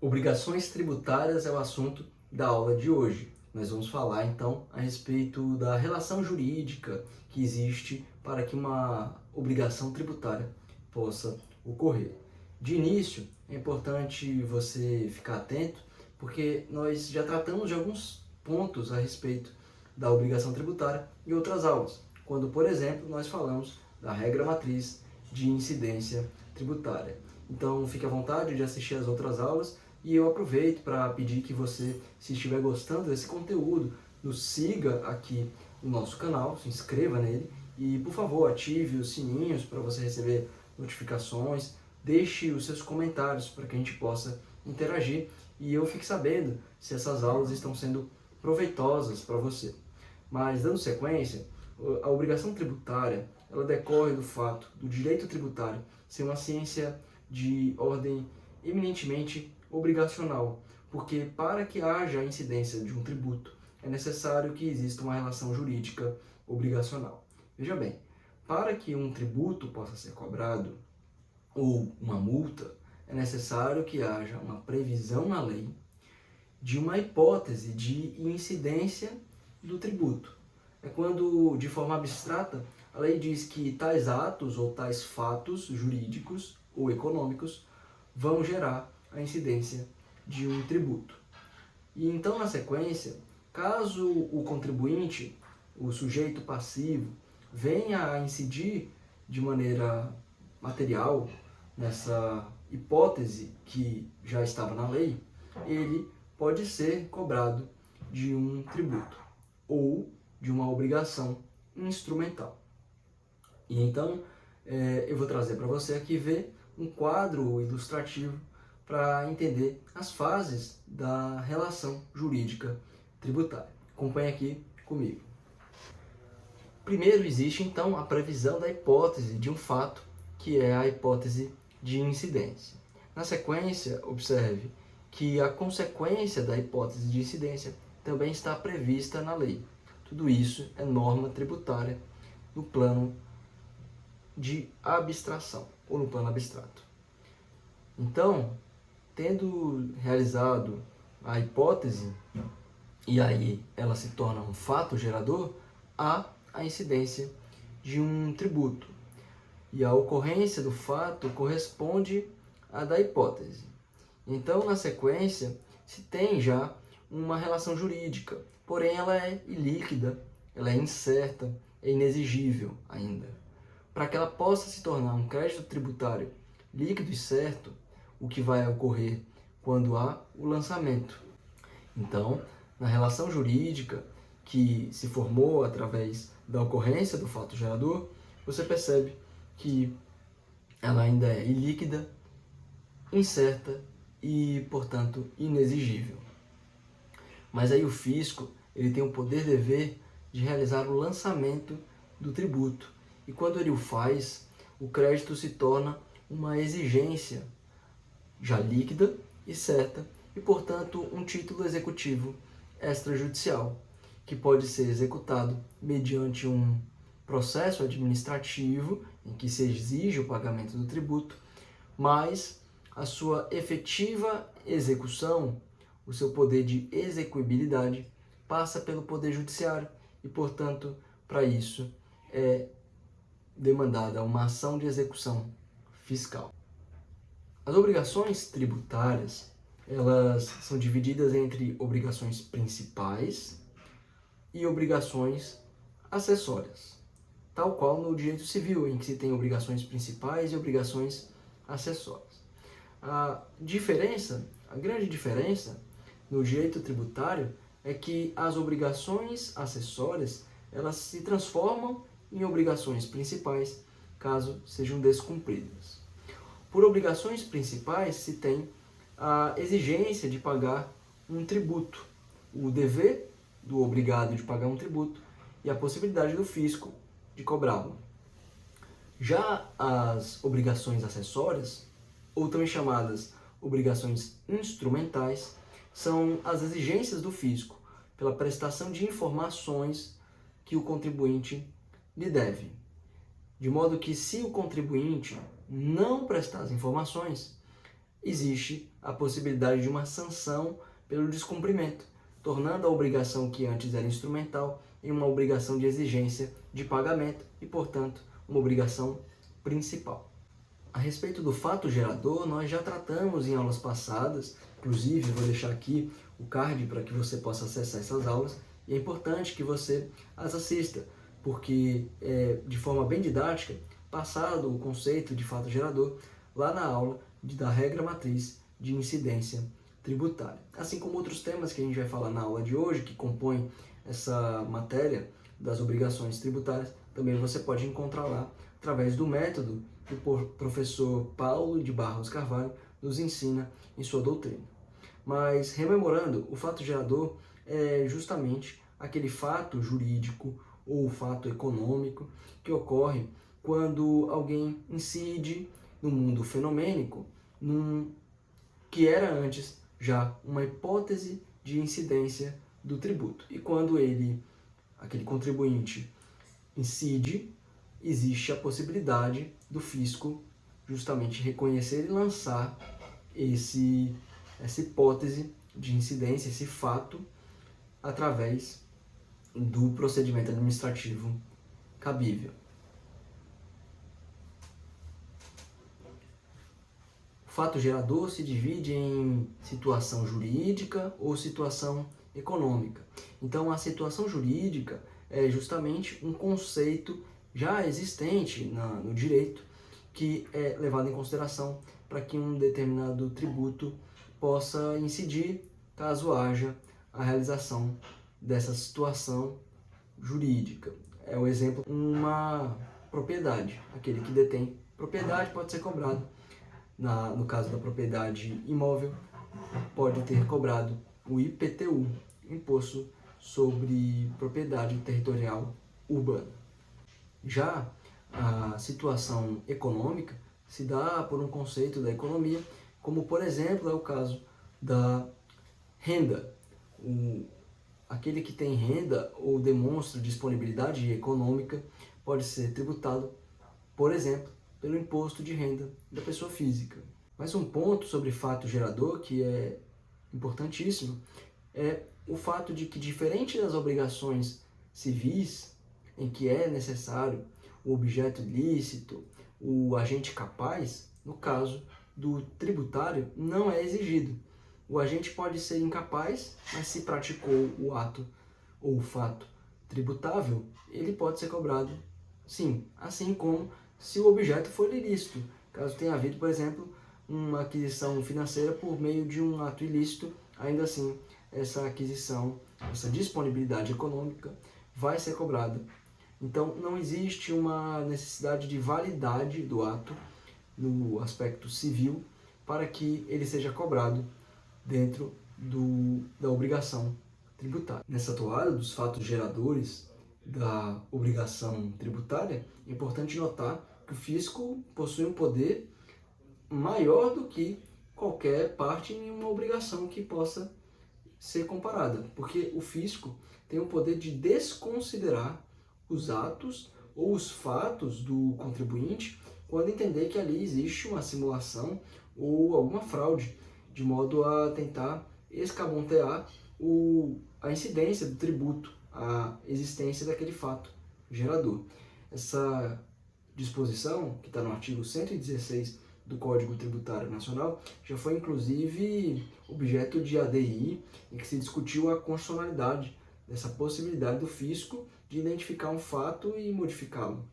Obrigações tributárias é o assunto da aula de hoje. Nós vamos falar então a respeito da relação jurídica que existe para que uma obrigação tributária possa ocorrer. De início, é importante você ficar atento, porque nós já tratamos de alguns pontos a respeito da obrigação tributária em outras aulas, quando, por exemplo, nós falamos da regra matriz de incidência tributária. Então, fique à vontade de assistir as outras aulas. E eu aproveito para pedir que você, se estiver gostando desse conteúdo, nos siga aqui no nosso canal, se inscreva nele e, por favor, ative os sininhos para você receber notificações, deixe os seus comentários para que a gente possa interagir e eu fique sabendo se essas aulas estão sendo proveitosas para você. Mas, dando sequência, a obrigação tributária, ela decorre do fato do direito tributário ser uma ciência de ordem eminentemente obrigacional, porque para que haja a incidência de um tributo, é necessário que exista uma relação jurídica obrigacional. Veja bem, para que um tributo possa ser cobrado, ou uma multa, é necessário que haja uma previsão na lei de uma hipótese de incidência do tributo. É quando, de forma abstrata, a lei diz que tais atos ou tais fatos jurídicos ou econômicos vão gerar a incidência de um tributo. E então, na sequência, caso o contribuinte, o sujeito passivo, venha a incidir de maneira material nessa hipótese que já estava na lei, ele pode ser cobrado de um tributo ou de uma obrigação instrumental. E então, eu vou trazer para você aqui ver um quadro ilustrativo para entender as fases da relação jurídica tributária. Acompanhe aqui comigo. Primeiro existe então a previsão da hipótese de um fato, que é a hipótese de incidência. Na sequência, observe que a consequência da hipótese de incidência também está prevista na lei. Tudo isso é norma tributária no plano de abstração, ou no plano abstrato. Então, tendo realizado a hipótese, e aí ela se torna um fato gerador, há a incidência de um tributo. E a ocorrência do fato corresponde à da hipótese. Então, na sequência, se tem já uma relação jurídica, porém ela é ilíquida, ela é incerta, é inexigível ainda. Para que ela possa se tornar um crédito tributário líquido e certo, o que vai ocorrer quando há o lançamento. Então, na relação jurídica que se formou através da ocorrência do fato gerador, você percebe que ela ainda é ilíquida, incerta e, portanto, inexigível. Mas aí o fisco ele tem o poder-dever de realizar o lançamento do tributo. E quando ele o faz, o crédito se torna uma exigência já líquida e certa e, portanto, um título executivo extrajudicial, que pode ser executado mediante um processo administrativo em que se exige o pagamento do tributo, mas a sua efetiva execução, o seu poder de execuibilidade, passa pelo Poder Judiciário e, portanto, para isso é demandada uma ação de execução fiscal. As obrigações tributárias, elas são divididas entre obrigações principais e obrigações acessórias, tal qual no direito civil, em que se tem obrigações principais e obrigações acessórias. A grande diferença no direito tributário é que as obrigações acessórias, elas se transformam em obrigações principais, caso sejam descumpridas. Por obrigações principais se tem a exigência de pagar um tributo, o dever do obrigado de pagar um tributo e a possibilidade do fisco de cobrá-lo. Já as obrigações acessórias, ou também chamadas obrigações instrumentais, são as exigências do fisco pela prestação de informações que o contribuinte lhe deve. De modo que, se o contribuinte não prestar as informações, existe a possibilidade de uma sanção pelo descumprimento, tornando a obrigação que antes era instrumental em uma obrigação de exigência de pagamento e, portanto, uma obrigação principal. A respeito do fato gerador, nós já tratamos em aulas passadas, inclusive vou deixar aqui o card para que você possa acessar essas aulas, e é importante que você as assista, porque de forma bem didática, passado o conceito de fato gerador lá na aula da regra matriz de incidência tributária. Assim como outros temas que a gente vai falar na aula de hoje, que compõem essa matéria das obrigações tributárias, também você pode encontrar lá através do método que o professor Paulo de Barros Carvalho nos ensina em sua doutrina. Mas, rememorando, o fato gerador é justamente aquele fato jurídico ou fato econômico que ocorre quando alguém incide no mundo fenomênico que era antes já uma hipótese de incidência do tributo. E quando aquele contribuinte, incide, existe a possibilidade do fisco justamente reconhecer e lançar essa hipótese de incidência, esse fato, através do procedimento administrativo cabível. O fato gerador se divide em situação jurídica ou situação econômica. Então, a situação jurídica é justamente um conceito já existente no direito que é levado em consideração para que um determinado tributo possa incidir caso haja a realização dessa situação jurídica. É o exemplo, uma propriedade. Aquele que detém propriedade pode ser cobrado. No caso da propriedade imóvel, pode ter cobrado o IPTU, Imposto sobre Propriedade Territorial Urbana. Já a situação econômica se dá por um conceito da economia, como, por exemplo, é o caso da renda. Aquele que tem renda ou demonstra disponibilidade econômica pode ser tributado, por exemplo, pelo imposto de renda da pessoa física. Mas um ponto sobre fato gerador que é importantíssimo é o fato de que, diferente das obrigações civis, em que é necessário o objeto ilícito, o agente capaz, no caso do tributário, não é exigido. O agente pode ser incapaz, mas se praticou o ato ou o fato tributável, ele pode ser cobrado, sim, assim como se o objeto for ilícito. Caso tenha havido, por exemplo, uma aquisição financeira por meio de um ato ilícito, ainda assim, essa aquisição, essa disponibilidade econômica vai ser cobrada. Então, não existe uma necessidade de validade do ato no aspecto civil para que ele seja cobrado dentro da obrigação tributária. Nessa toada dos fatos geradores da obrigação tributária, é importante notar que o fisco possui um poder maior do que qualquer parte em uma obrigação que possa ser comparada, porque o fisco tem o poder de desconsiderar os atos ou os fatos do contribuinte quando entender que ali existe uma simulação ou alguma fraude, de modo a tentar escamotear a incidência do tributo, a existência daquele fato gerador. Essa disposição, que está no artigo 116 do Código Tributário Nacional, já foi inclusive objeto de ADI, em que se discutiu a constitucionalidade dessa possibilidade do fisco de identificar um fato e modificá-lo.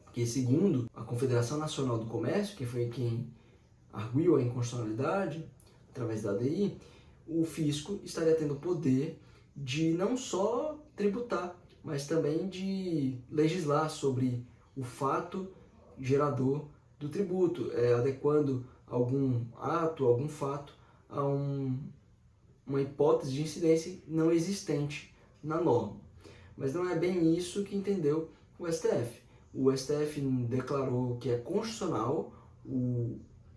Porque, segundo a Confederação Nacional do Comércio, que foi quem arguiu a inconstitucionalidade através da ADI, o fisco estaria tendo o poder de não só tributar, mas também de legislar sobre o fato gerador do tributo, adequando algum ato, algum fato a uma hipótese de incidência não existente na norma. Mas não é bem isso que entendeu o STF. O STF declarou que é constitucional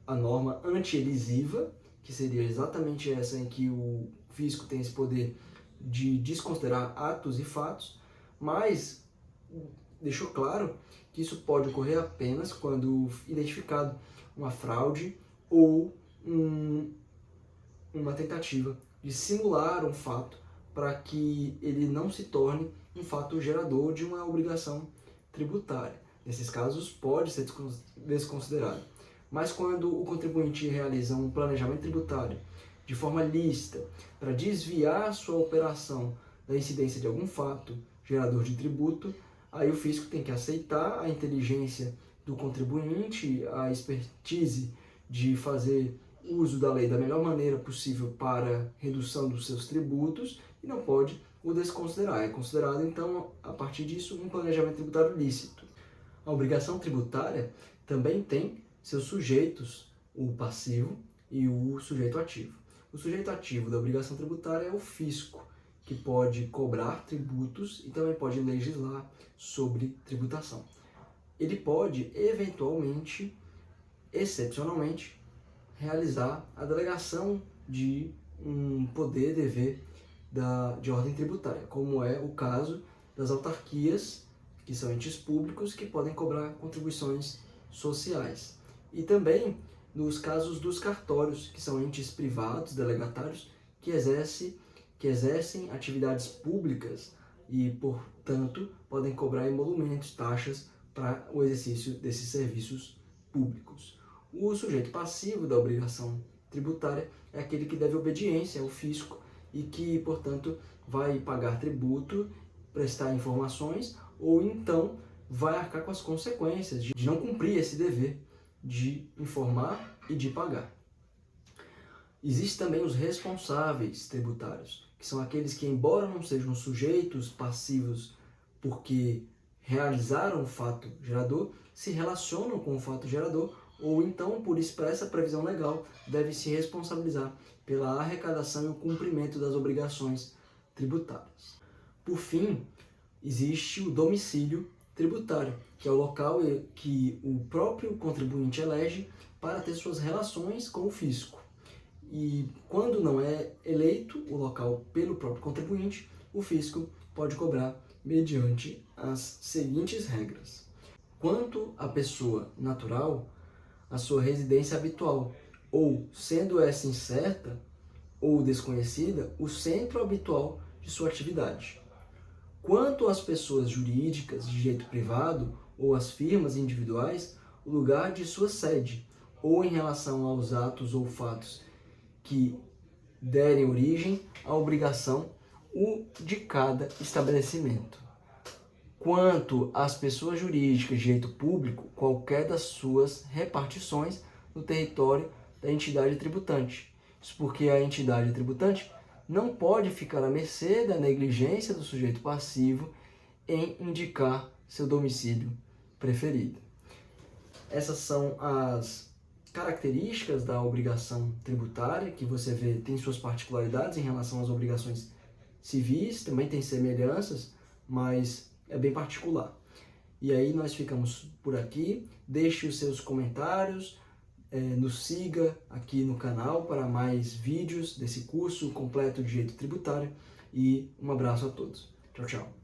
a norma anti-elisiva, que seria exatamente essa em que o fisco tem esse poder de desconsiderar atos e fatos, mas deixou claro que isso pode ocorrer apenas quando identificado uma fraude ou uma tentativa de simular um fato para que ele não se torne um fato gerador de uma obrigação tributária. Nesses casos, pode ser desconsiderado. Mas quando o contribuinte realiza um planejamento tributário de forma lícita para desviar sua operação da incidência de algum fato gerador de tributo, aí o fisco tem que aceitar a inteligência do contribuinte, a expertise de fazer uso da lei da melhor maneira possível para redução dos seus tributos e não pode o desconsiderar. É considerado, então, a partir disso, um planejamento tributário lícito. A obrigação tributária também tem seus sujeitos, o passivo e o sujeito ativo. O sujeito ativo da obrigação tributária é o fisco, que pode cobrar tributos e também pode legislar sobre tributação. Ele pode, eventualmente, excepcionalmente, realizar a delegação de um poder-dever de ordem tributária, como é o caso das autarquias, que são entes públicos que podem cobrar contribuições sociais. E também nos casos dos cartórios, que são entes privados, delegatários, que exercem atividades públicas e, portanto, podem cobrar emolumentos, taxas para o exercício desses serviços públicos. O sujeito passivo da obrigação tributária é aquele que deve obediência ao fisco e que, portanto, vai pagar tributo, prestar informações ou então vai arcar com as consequências de não cumprir esse dever de informar e de pagar. Existem também os responsáveis tributários, que são aqueles que, embora não sejam sujeitos passivos porque realizaram o fato gerador, se relacionam com o fato gerador ou então, por expressa previsão legal, devem se responsabilizar pela arrecadação e o cumprimento das obrigações tributárias. Por fim, existe o domicílio tributário, que é o local que o próprio contribuinte elege para ter suas relações com o fisco. E quando não é eleito o local pelo próprio contribuinte, o fisco pode cobrar mediante as seguintes regras. Quanto à pessoa natural, a sua residência habitual, ou, sendo essa incerta ou desconhecida, o centro habitual de sua atividade. Quanto às pessoas jurídicas de direito privado ou às firmas individuais, o lugar de sua sede, ou em relação aos atos ou fatos que derem origem à obrigação, o de cada estabelecimento. Quanto às pessoas jurídicas de direito público, qualquer das suas repartições no território da entidade tributante. Isso porque a entidade tributante não pode ficar à mercê da negligência do sujeito passivo em indicar seu domicílio preferido. Essas são as características da obrigação tributária, que você vê tem suas particularidades em relação às obrigações civis, também tem semelhanças, mas é bem particular. E aí nós ficamos por aqui. Deixe os seus comentários, nos siga aqui no canal para mais vídeos desse curso completo de direito tributário e um abraço a todos. Tchau, tchau.